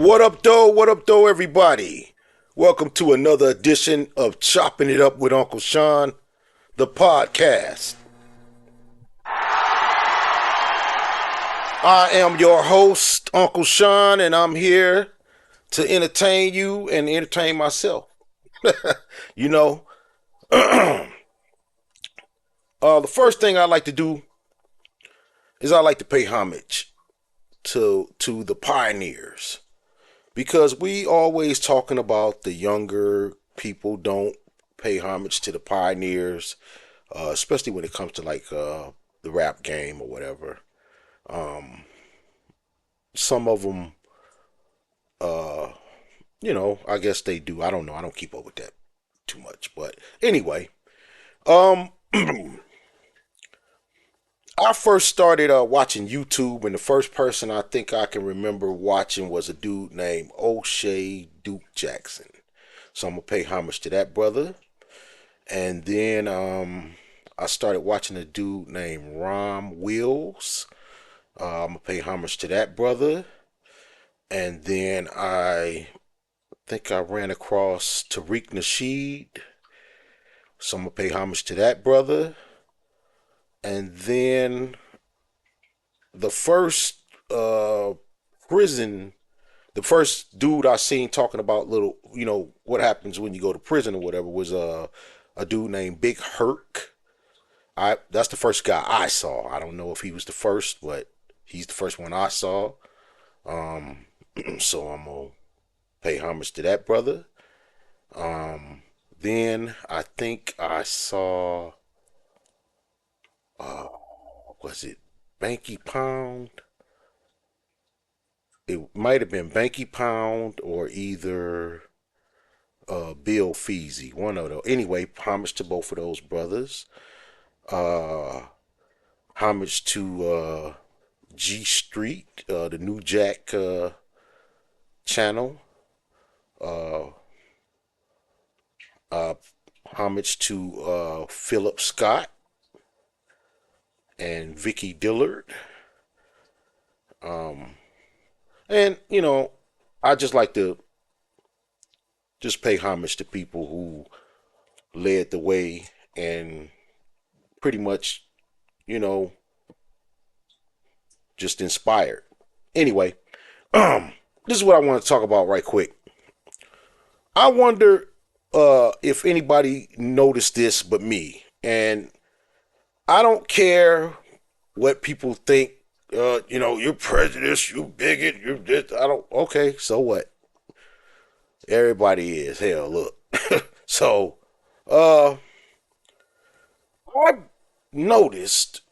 What up, though? What up, though, everybody? Welcome to another edition of Chopping It Up with Uncle Sean, the podcast. I am your host, Uncle Sean, and I'm here to entertain you and entertain myself. You know, the first thing I like to do is I like to pay homage to the pioneers because we always talking about the younger people don't pay homage to the pioneers, especially when it comes to the rap game or whatever. Um, some of them, uh, I guess they do. I don't know. I don't keep up with that too much, but anyway, um, I first started watching YouTube, and the first person I think I can remember watching was a dude named O'Shea Duke Jackson. So I'm gonna pay homage to that brother. And then I started watching a dude named Rom Wills. I'm gonna pay homage to that brother. And then I think I ran across Tariq Nasheed. So I'm gonna pay homage to that brother. And then the first prison, the first dude I seen talking about what happens when you go to prison or whatever was a dude named Big Herc. That's the first guy I saw. I don't know if he was the first, but he's the first one I saw. Um, so I'm gonna pay homage to that brother. Then I think I saw, uh, was it Banky Pound? It might have been Banky Pound or either Bill Feasy, one of those. Anyway, homage to both of those brothers. Uh, Homage to G Street, the New Jack channel. Uh, uh, Homage to Philip Scott and Vicky Dillard. Um, and I just like to just pay homage to people who led the way and pretty much, you know, just inspired. Anyway, this is what I want to talk about right quick. I wonder if anybody noticed this but me. And I don't care what people think. You're prejudiced, you bigot, you this. I don't. Okay, so what? Everybody is. Hell, look. So, uh, I noticed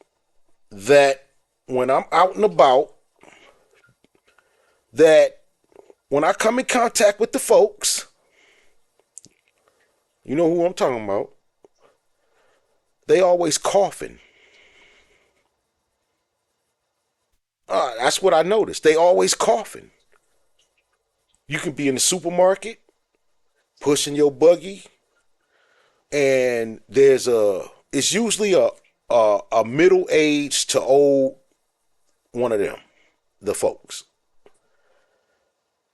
that when I'm out and about, that when I come in contact with the folks, you know who I'm talking about, they always coughing. That's what I noticed. They always coughing. You can be in the supermarket pushing your buggy, and it's usually a middle aged to old one of them, the folks,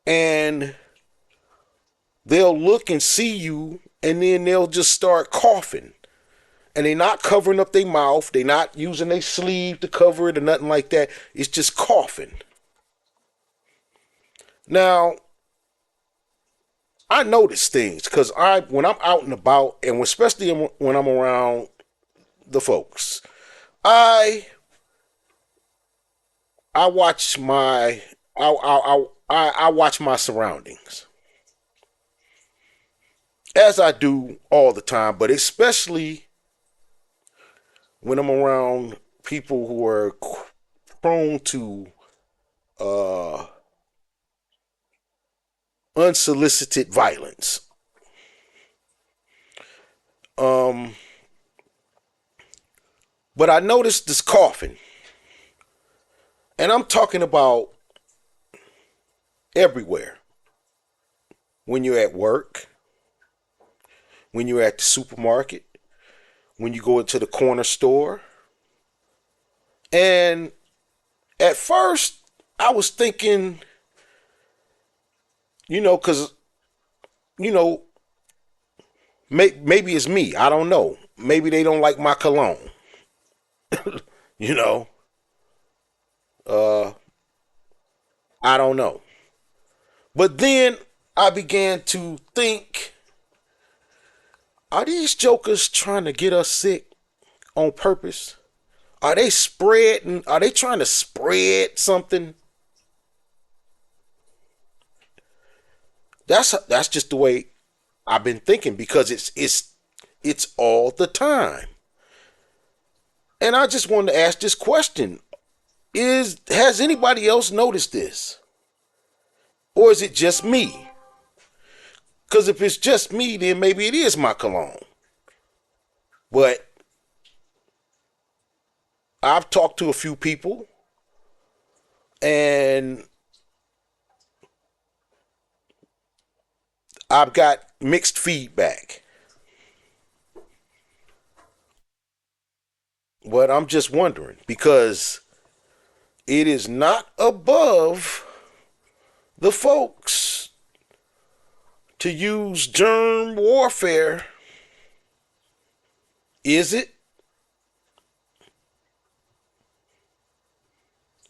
and they'll look and see you, and then they'll just start coughing, and they're not covering up their mouth, they're not using their sleeve to cover it or nothing like that. It's just coughing. Now, I notice things because when I'm out and about, and especially when I'm around the folks, I I watch my I watch my surroundings as I do all the time, but especially when I'm around people who are prone to uh, unsolicited violence. Um, but I noticed this coughing, and I'm talking about everywhere. When you're at work, when you're at the supermarket, when you go into the corner store. And at first, I was thinking Because you know, maybe it's me. I don't know. Maybe they don't like my cologne. You know, uh, I don't know. But then I began to think, are these jokers trying to get us sick on purpose? Are they spreading? Are they trying to spread something? That's just the way I've been thinking because it's all the time. And I just wanted to ask this question: Is has anybody else noticed this, or is it just me? Because if it's just me, then maybe it is my cologne. But I've talked to a few people, and I've got mixed feedback. But I'm just wondering because it is not above the folks to use germ warfare. Is it?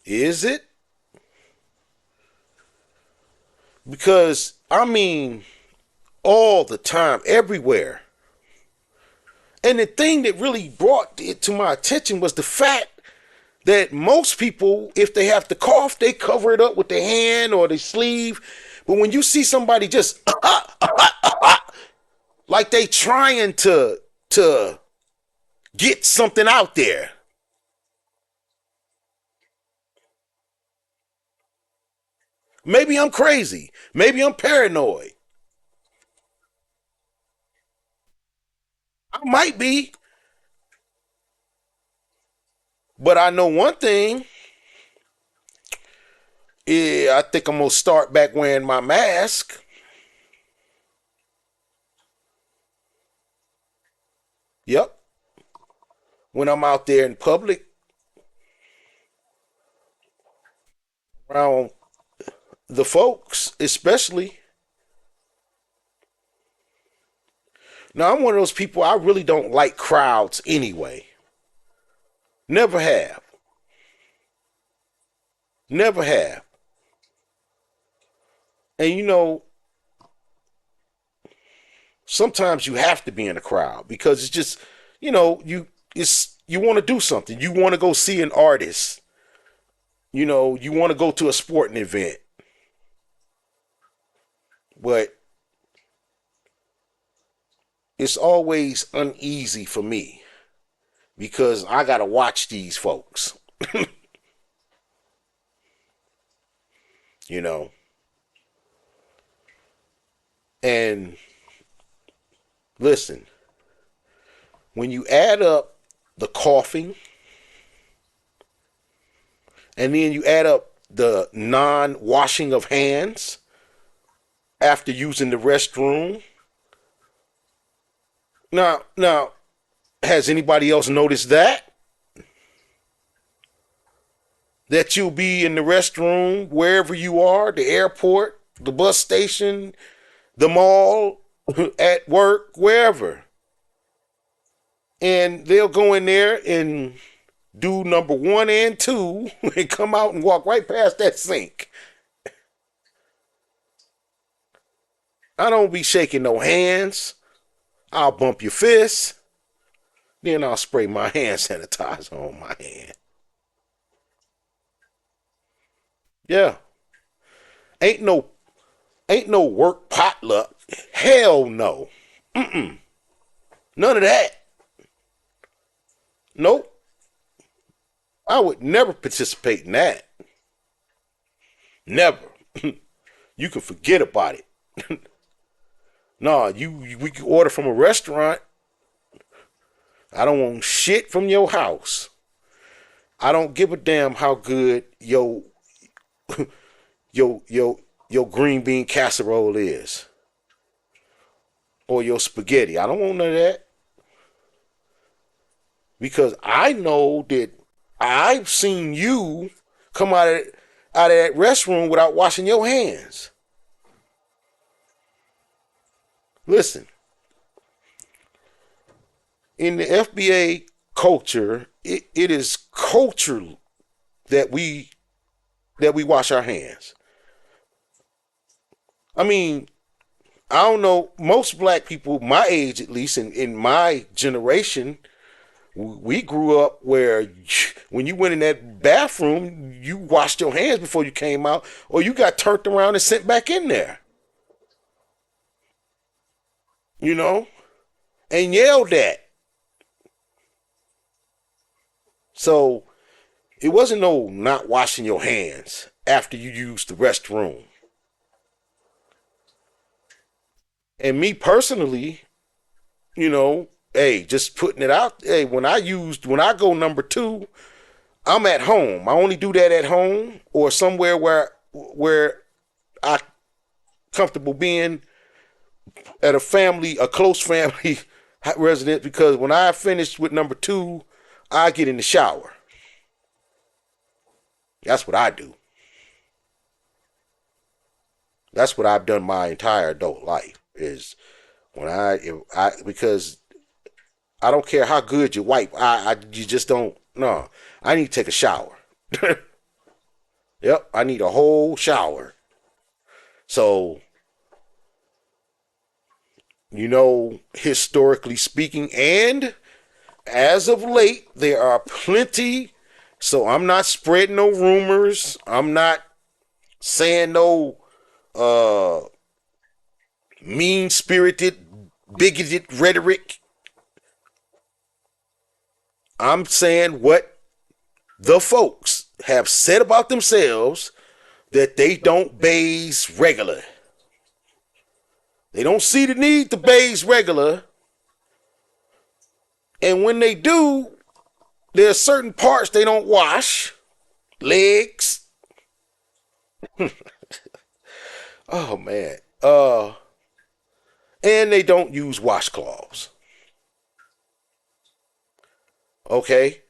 Is it? Because, I mean, all the time, everywhere. And the thing that really brought it to my attention was the fact that most people, if they have to cough, they cover it up with their hand or their sleeve. But when you see somebody just like they trying to get something out there. Maybe I'm crazy. Maybe I'm paranoid. I might be, but I know one thing. Yeah, I think I'm gonna start back wearing my mask. Yep. When I'm out there in public, around the folks, especially. Now, I'm one of those people, I really don't like crowds anyway. Never have. Never have. And sometimes you have to be in a crowd because it's just, you want to do something. You want to go see an artist. You want to go to a sporting event. But it's always uneasy for me because I got to watch these folks, you know. And listen, when you add up the coughing and then you add up the non washing of hands after using the restroom. Now, has anybody else noticed that? That you'll be in the restroom wherever you are, the airport, the bus station, the mall, at work, wherever. And they'll go in there and do number one and two and come out and walk right past that sink. I don't be shaking no hands. I'll bump your fist. Then I'll spray my hand sanitizer on my hand. Yeah. Ain't no ain't no work potluck. Hell no. None of that. Nope. I would never participate in that. Never. You can forget about it. Nah, we can order from a restaurant. I don't want shit from your house. I don't give a damn how good your green bean casserole is or your spaghetti. I don't want none of that because I know that I've seen you come out of that restroom without washing your hands. Listen, in the FBA culture, it is culture that we wash our hands. I mean, I don't know, most black people, my age at least, in my generation, we grew up where when you went in that bathroom, you washed your hands before you came out, or you got turned around and sent back in there, you know, and yelled at. So it wasn't no not washing your hands after you used the restroom. And me personally, hey, just putting it out. Hey, when I go number two, I'm at home. I only do that at home or somewhere where I comfortable being at a close family residence, because when I finish with number two, I get in the shower. That's what I do. That's what I've done my entire adult life is when because I don't care how good you wipe. You just don't. No, I need to take a shower. Yep, I need a whole shower. So, historically speaking, and as of late, there are plenty. So I'm not spreading no rumors. I'm not saying no uh, mean spirited, bigoted rhetoric. I'm saying what the folks have said about themselves, that they don't bathe regular. They don't see the need to bathe regular. And when they do, there are certain parts they don't wash. Legs. Oh man. And they don't use washcloths. Okay?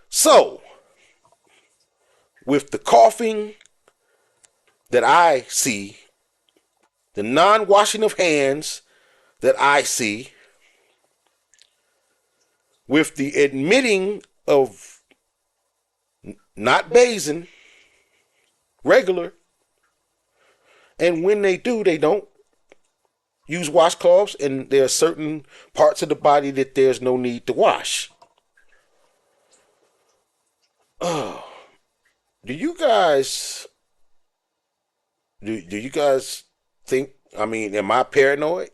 So, with the coughing that I see, the non-washing of hands that I see, with the admitting of not bathing regular, and when they do, they don't use washcloths, and there are certain parts of the body that there's no need to wash. Oh, do you guys do you guys think? I mean, am I paranoid?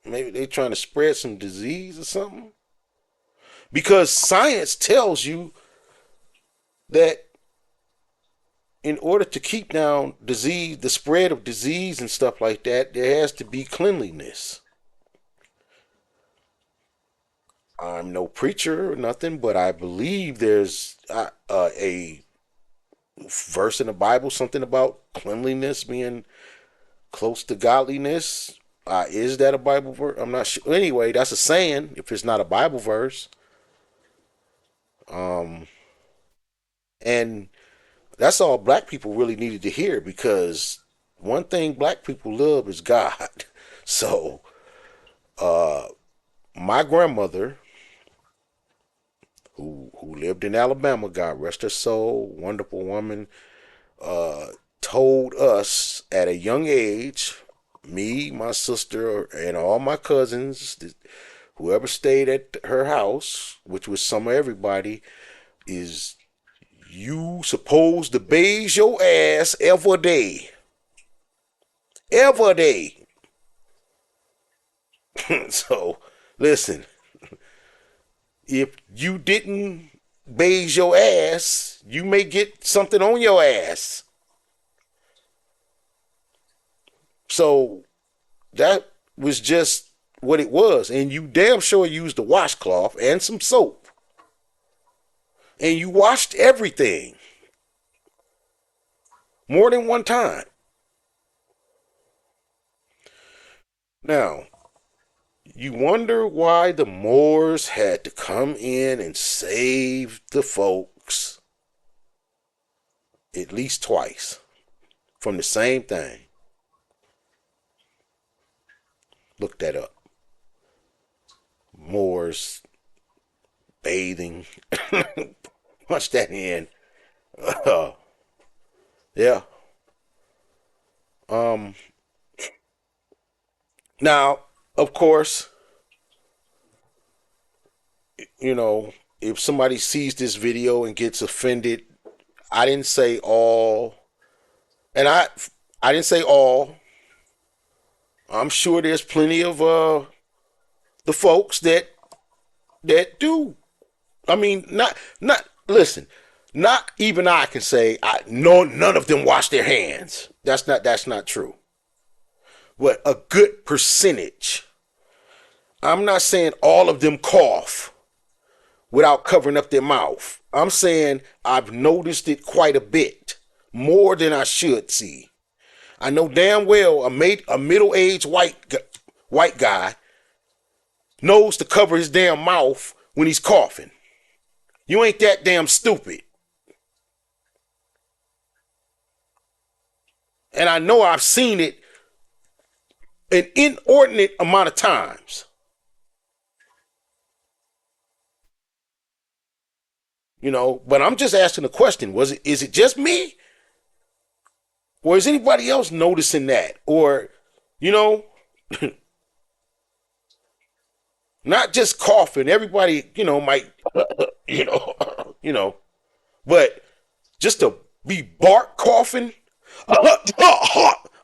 Maybe they trying to spread some disease or something. Because science tells you that in order to keep down disease, the spread of disease and stuff like that, there has to be cleanliness. I'm no preacher or nothing, but I believe there's a verse in the Bible, something about cleanliness being close to godliness. Is that a Bible verse? I'm not sure. Anyway, that's a saying. If it's not a Bible verse, and that's all black people really needed to hear, because one thing black people love is God. So, my grandmother, who lived in Alabama, God rest her soul, wonderful woman, told us at a young age, me, my sister, and all my cousins, whoever stayed at her house, which was some of everybody, is you supposed to bathe your ass every day. Every day. So, listen, if you didn't bathe your ass, you may get something on your ass. So, that was just what it was. And you damn sure used a washcloth and some soap. And you washed everything more than one time. Now, you wonder why the Moors had to come in and save the folks at least twice from the same thing. Look that up. Moors bathing. Punch that in. Uh, yeah. Um. Now, of course, you know, if somebody sees this video and gets offended, I didn't say all, and I didn't say all. I'm sure there's plenty of the folks that do. I mean, not listen. Not even I can say I no none of them wash their hands. That's not true. But a good percentage. I'm not saying all of them cough without covering up their mouth. I'm saying I've noticed it quite a bit, more than I should see. I know damn well a middle-aged white guy knows to cover his damn mouth when he's coughing. You ain't that damn stupid. And I know I've seen it an inordinate amount of times. You know, but I'm just asking the question, is it just me? Or is anybody else noticing that? Or, you know, not just coughing. Everybody, might, you know, you know, but just to be bark coughing,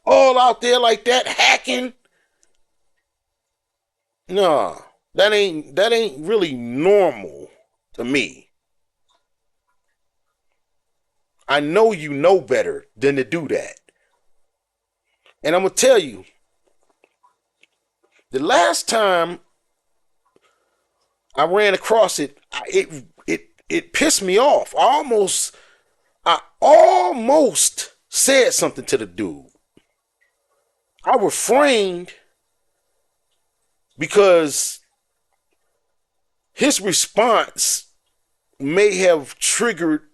all out there like that, hacking. Nah, that ain't really normal to me. I know you know better than to do that. And I'm gonna tell you, the last time I ran across it, it pissed me off. I almost said something to the dude. I refrained because his response may have triggered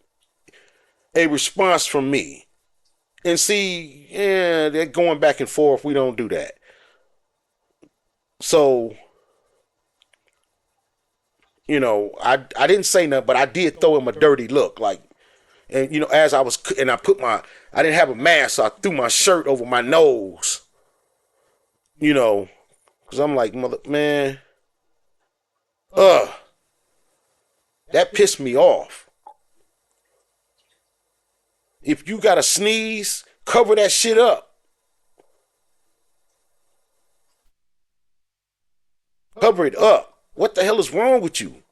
a response from me. And see, yeah, they're going back and forth. We don't do that. So, I didn't say nothing, but I did throw him a dirty look. Like, and as I was, and I didn't have a mask, so I threw my shirt over my nose. Because I'm like, man, ugh, that pissed me off. If you got to sneeze, cover that shit up. Cover it up. What the hell is wrong with you?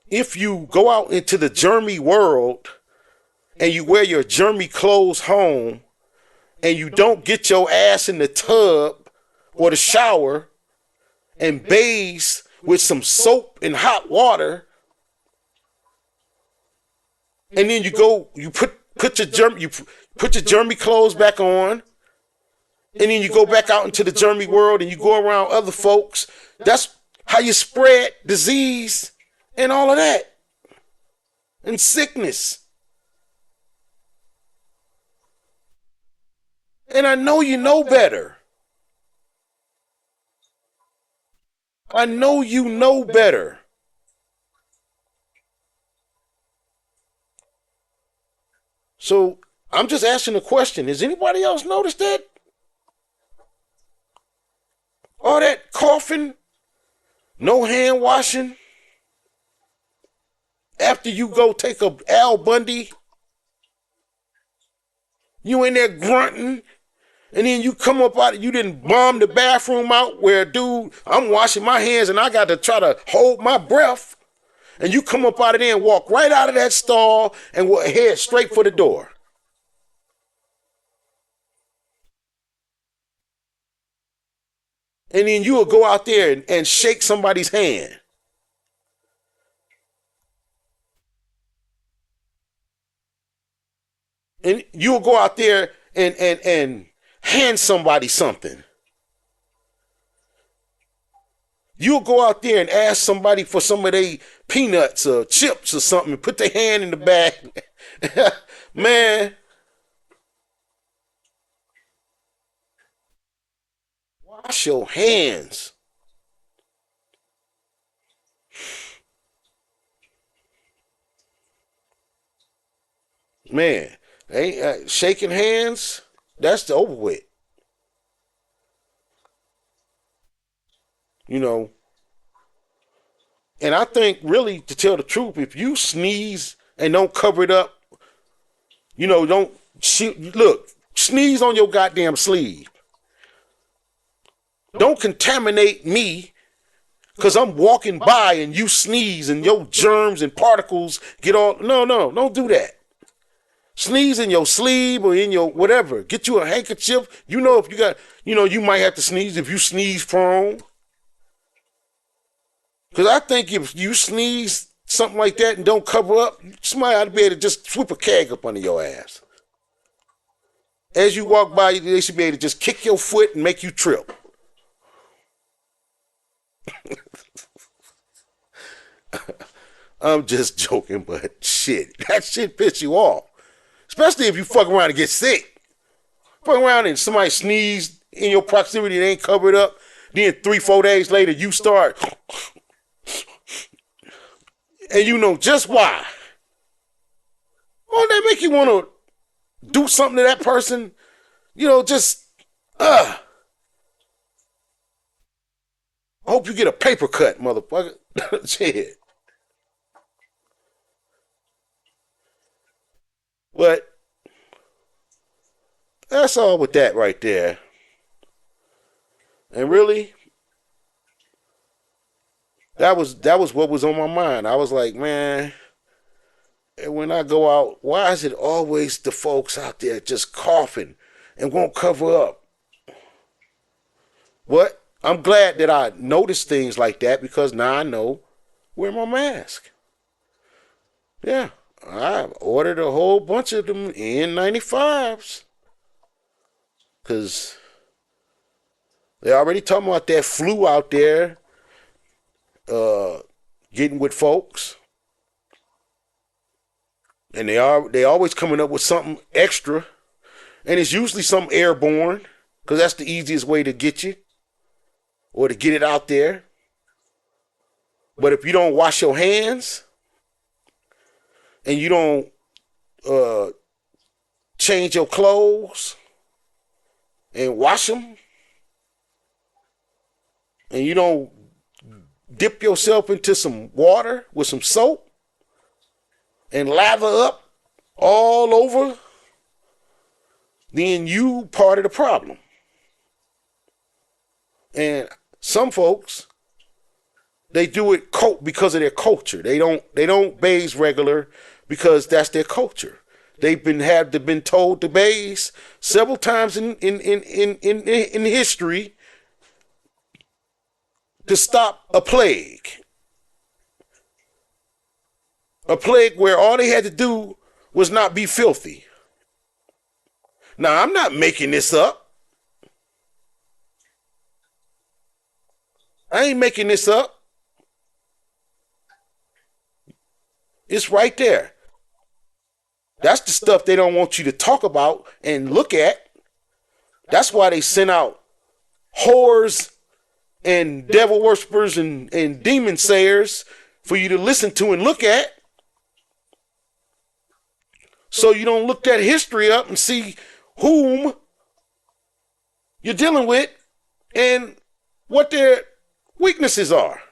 If you go out into the germy world and you wear your germy clothes home and you don't get your ass in the tub or the shower and bathe with some soap and hot water, and then you put your germy clothes back on, and then you go back out into the germy world and you go around other folks. That's how you spread disease and all of that, and sickness. And I know you know better. I know you know better. So I'm just asking a question. Has anybody else noticed that? All that coughing, no hand washing. After you go take a Al Bundy, you in there grunting, and then you come up out, you didn't bomb the bathroom out where, dude, I'm washing my hands and I got to try to hold my breath. And you come up out of there and walk right out of that stall and head straight for the door. And then you will go out there and shake somebody's hand. And you'll go out there and hand somebody something. You'll go out there and ask somebody for some of their peanuts or chips or something and put their hand in the bag. Man, Wash your hands. Man, ain't shaking hands. That's the over with. You know, and I think really to tell the truth, if you sneeze and don't cover it up, don't shoot. Look, sneeze on your goddamn sleeve. Don't contaminate me because I'm walking by and you sneeze and your germs and particles get all. No, no, don't do that. Sneeze in your sleeve or in your whatever. Get you a handkerchief. If you got, you might have to sneeze if you sneeze prone. Because I think if you sneeze something like that and don't cover up, somebody ought to be able to just swoop a keg up under your ass. As you walk by, they should be able to just kick your foot and make you trip. I'm just joking, but shit, that shit piss you off. Especially if you fuck around and get sick. Fuck around and somebody sneeze in your proximity and ain't covered up. Then 3-4 days later, you start. And you know just why. Won't that make you want to do something to that person? Just, I hope you get a paper cut, motherfucker. Shit. But that's all with that right there. And really, that was what was on my mind. I was like, man, when I go out, why is it always the folks out there just coughing and won't cover up? But I'm glad that I noticed things like that because now I know wear my mask. Yeah, I ordered a whole bunch of them N95s because they already talking about that flu out there getting with folks. And they always coming up with something extra. And it's usually something airborne because that's the easiest way to get you or to get it out there. But if you don't wash your hands and you don't change your clothes and wash them and you don't dip yourself into some water with some soap and lather up all over, then you part of the problem. And some folks, they do it because of their culture. They don't bathe regular because that's their culture. They've been told to bathe several times in history to stop a plague. A plague where all they had to do was not be filthy. Now, I'm not making this up. I ain't making this up. It's right there. That's the stuff they don't want you to talk about and look at. That's why they send out whores and devil worshippers and demon sayers for you to listen to and look at. So you don't look that history up and see whom you're dealing with and what their weaknesses are.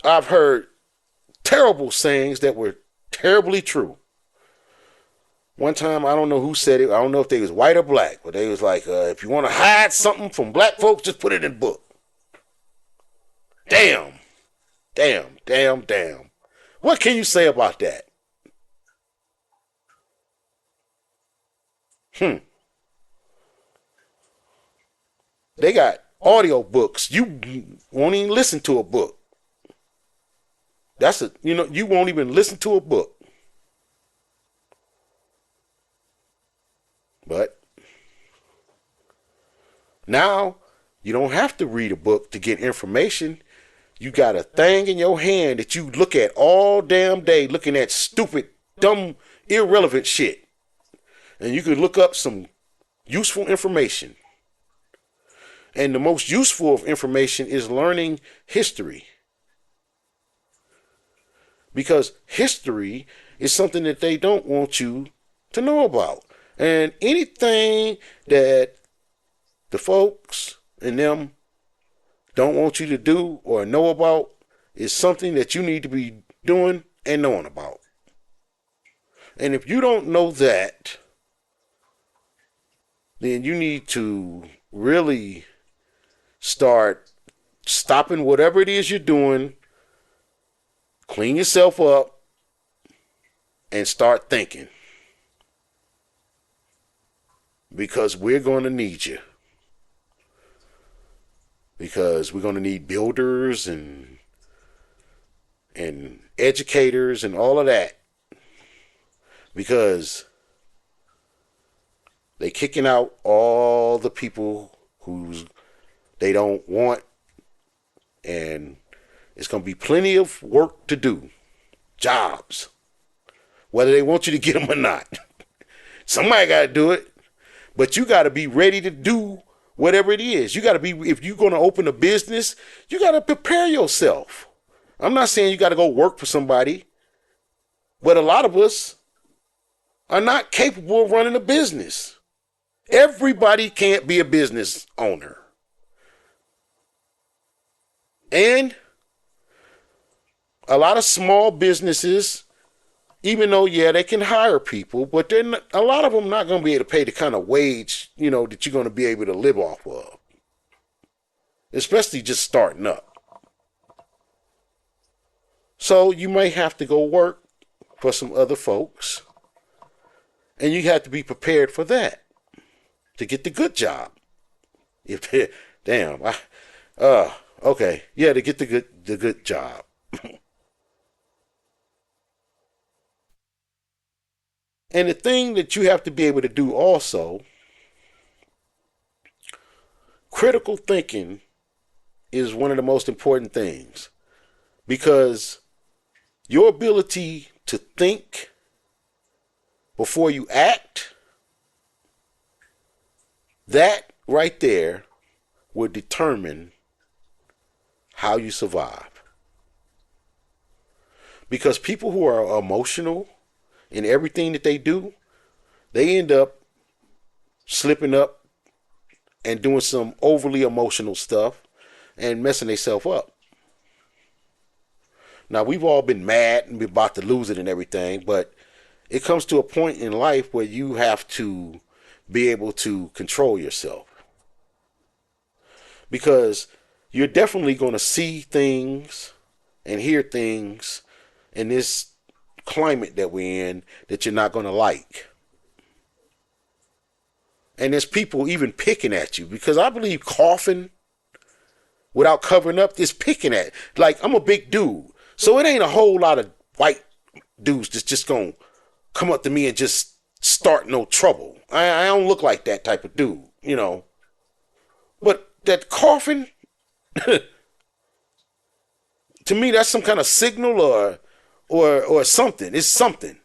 I've heard terrible sayings that were terribly true. One time, I don't know who said it. I don't know if they was white or black, but they was like, if you want to hide something from black folks, just put it in a book. Damn. Damn, damn, damn. What can you say about that? They got audio books. You won't even listen to a book. You won't even listen to a book. But now you don't have to read a book to get information. You got a thing in your hand that you look at all damn day, looking at stupid, dumb, irrelevant shit. And you can look up some useful information. And the most useful of information is learning history. Because history is something that they don't want you to know about. And anything that the folks and them don't want you to do or know about is something that you need to be doing and knowing about. And if you don't know that, then you need to really start stopping whatever it is you're doing, clean yourself up, and start thinking. Because we're going to need you. Because we're going to need builders and educators and all of that. Because they kicking out all the people who they don't want, and it's going to be plenty of work to do. Jobs. Whether they want you to get them or not. Somebody got to do it. But you got to be ready to do whatever it is. You got to be, if you're going to open a business, you got to prepare yourself. I'm not saying you got to go work for somebody, but a lot of us are not capable of running a business. Everybody can't be a business owner. And a lot of small businesses, even though, yeah, they can hire people, but then a lot of them not going to be able to pay the kind of wage, that you're going to be able to live off of. Especially just starting up. So you may have to go work for some other folks. And you have to be prepared for that. To get the good job. Okay. Yeah, to get the good job. And the thing that you have to be able to do also, critical thinking is one of the most important things. Because your ability to think before you act, that right there will determine how you survive. Because people who are emotional in everything that they do, they end up slipping up and doing some overly emotional stuff and messing themselves up. Now, we've all been mad and we're about to lose it and everything, but it comes to a point in life where you have to be able to control yourself. Because you're definitely going to see things and hear things in this climate that we're in that you're not going to like. And there's people even picking at you, because I believe coughing without covering up is picking at. Like, I'm a big dude, so it ain't a whole lot of white dudes that's just going to come up to me and just start no trouble. I don't look like that type of dude, But that coughing, to me, that's some kind of signal or something. It's something.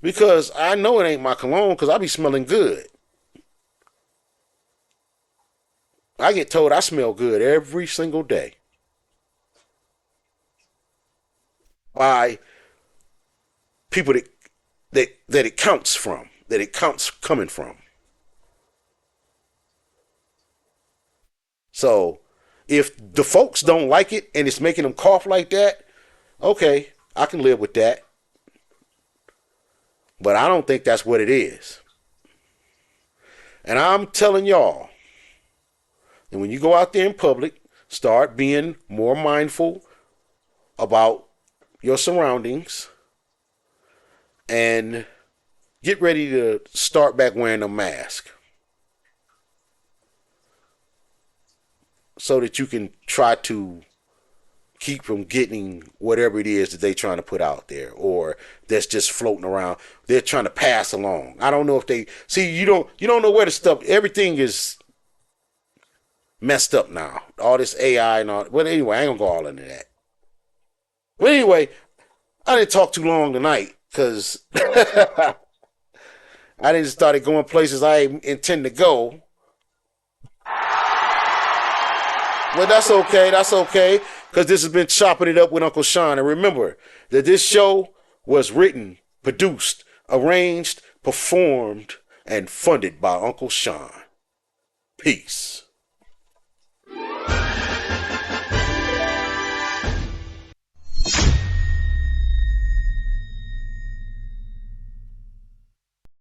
Because I know it ain't my cologne, because I be smelling good. I get told I smell good every single day by people that it counts from, that it counts coming from. So if the folks don't like it and it's making them cough like that, okay, I can live with that. But I don't think that's what it is. And I'm telling y'all, and when you go out there in public, start being more mindful about your surroundings and get ready to start back wearing a mask so that you can try to keep from getting whatever it is that they're trying to put out there, or that's just floating around. They're trying to pass along. I don't know if they see, you don't know where the stuff, everything is messed up now. All this AI and all. But anyway, I ain't gonna go all into that. But anyway, I didn't talk too long tonight because I didn't started going places I intend to go. Well, that's okay. That's okay. Because this has been Chopping It Up with Uncle Sean. And remember that this show was written, produced, arranged, performed, and funded by Uncle Sean. Peace.